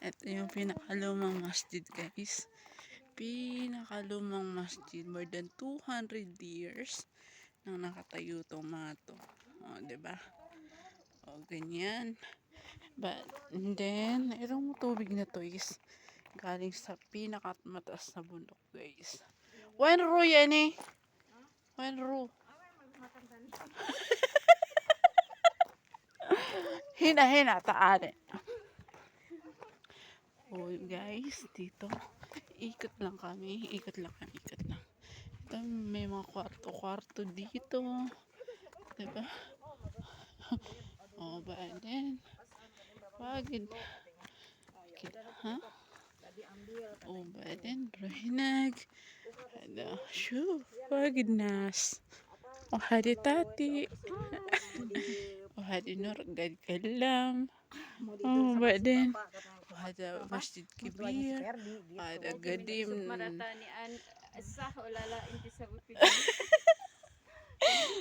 Ito yung pinakalumang masjid, guys. Pinakalumang masjid. More than 200 years nang nakatayo itong mga to. O, diba? O, ganyan. But, and then, itong tubig na to is galing sa pinakamataas na bundok, guys. Wenro yan eh. Wenro. Hina, taali. Oh, guys, dito. Ikot lang kami. Ikot lang. Ito, may mga kwarto dito. Diba? Oh, but then, pagid. Ha? Oh, but then, rohinag. Shoo, pagid nas. Oh, hari tati. Oh, hari nur galam. Oh, but then, هذا مسجد كبير هذا قديم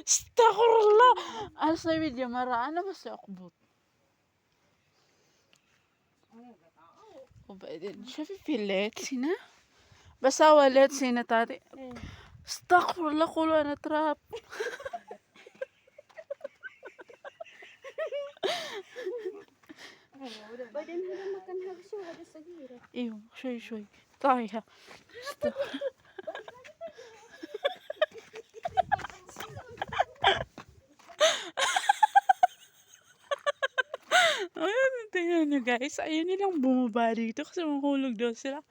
استغفر الله أصلا فيديو مرة أنا بس أقبض وبعدين شوفي في الليت هنا بس أول ليت هنا تاري استغفر الله قولوا أنا تراب بعدين هذا مكانها شو هذا صغيرة ايوه شوي طايحة ayun tingnan nyo guys ayun nilang bumaba dito kasi mahulog daw sila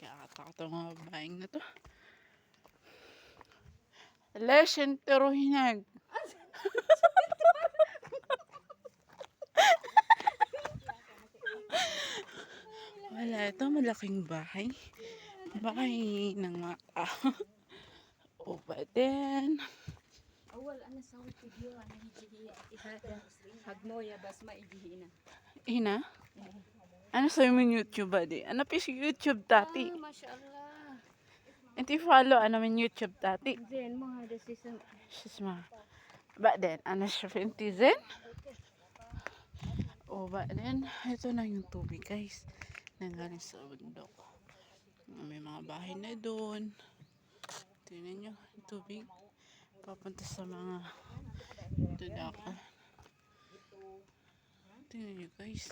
kaya katakot ang mga babaeng na to lesh entero hinag wala ito malaking bahay ng mga tao وبعدين أول أنا سويت فيديو أنا يجي هذا هجموية بس ما يجي هنا هنا أنا سوي من يوتيوب هذه أنا في يوتيوب تاتي ما شاء الله أنتي فالو أنا من يوتيوب تاتي زين مو هذا سيسن شو اسمها بعدين أنا شوف أنتي زين وبعدين ito na yung tubig guys nanggaling sa bundok may mga bahay na doon tingnan nyo yung tubig papunta sa mga dudaka tingnan nyo guys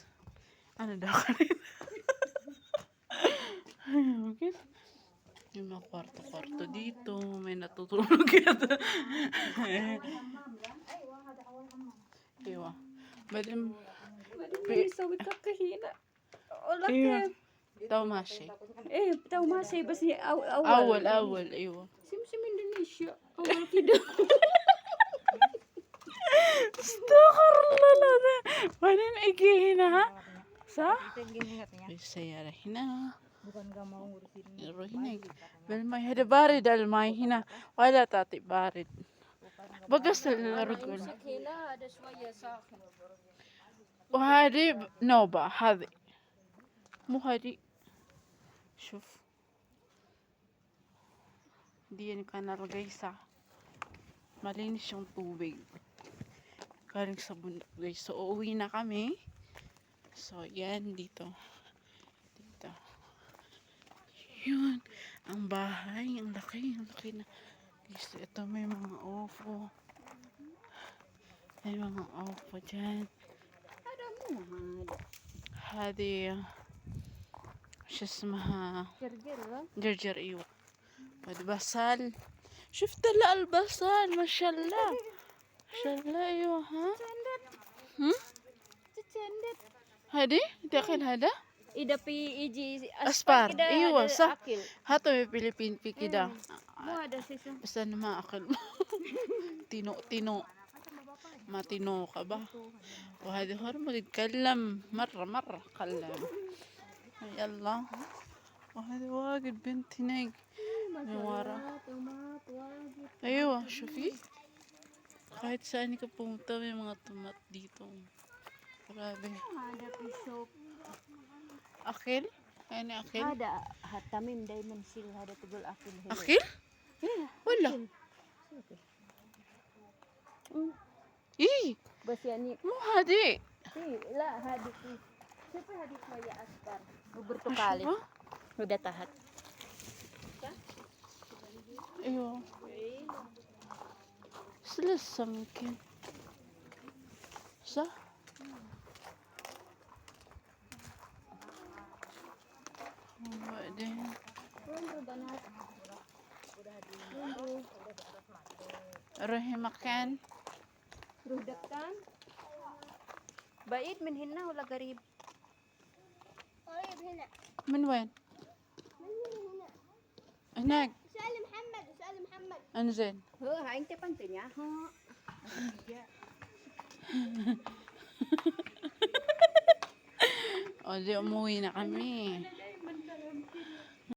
ano daka rin okay. Yung mga kwarto dito may natutulog yata ewa badim سوي كهينة والله ايوه كيف تو ماشي ايه تو ماشي بس هي اول ايوه سمسم اندونيسيا اول كده استغفر الله العظيم بعدين اجي هنا ها صح السيارة هنا نروح هناك بالماء هذا بارد الماء هنا ولا تعطي بارد بقص الرجل هنا هذا شوية ساخن وهذه نوبة هذه مو هذه شوف دي yung kanal guys malinis yung tubig galing sa bundok guys so uuwi na kami so yan dito yun ang bahay ang laki na guys ito may mga ofo dyan هذا مو هذا هذه شو اسمها جرجر جرجر ايوه والبصل شفت لا البصل ما شاء الله ايوه ها تتندد هذه داخل هذا إذا في يجي أسبار كده ايوه هذا صح أكل هاتوا في الفلبين في كده مو هذا سيسن بس انا ما اكل تينو ما تينو كبا وهذه هرم يتكلم مرة قلم يلا وهذا واجد بنت هناك من ورا ايوه شوفي kahit saan ka pumunta may mga tomat dito grabe هذا في شوب akil يعني akil هذا تميم دايما يصير هذا تقول أكل هنا akil ولا ايه بس يعني مو هذه في لا هذه في Siapa hadis maya asbar? Bertukali. Hah? Udah tahat. ايوه بس لسه ممكن صح. وبعدين روحي مكان Ruh dekan. Baid min hinna wala garib. قريب هنا من وين؟ من هنا هناك. اسأل محمد اسأل محمد انزين. Ha, aing teh pantenya. Ha. O di umuwi na kami.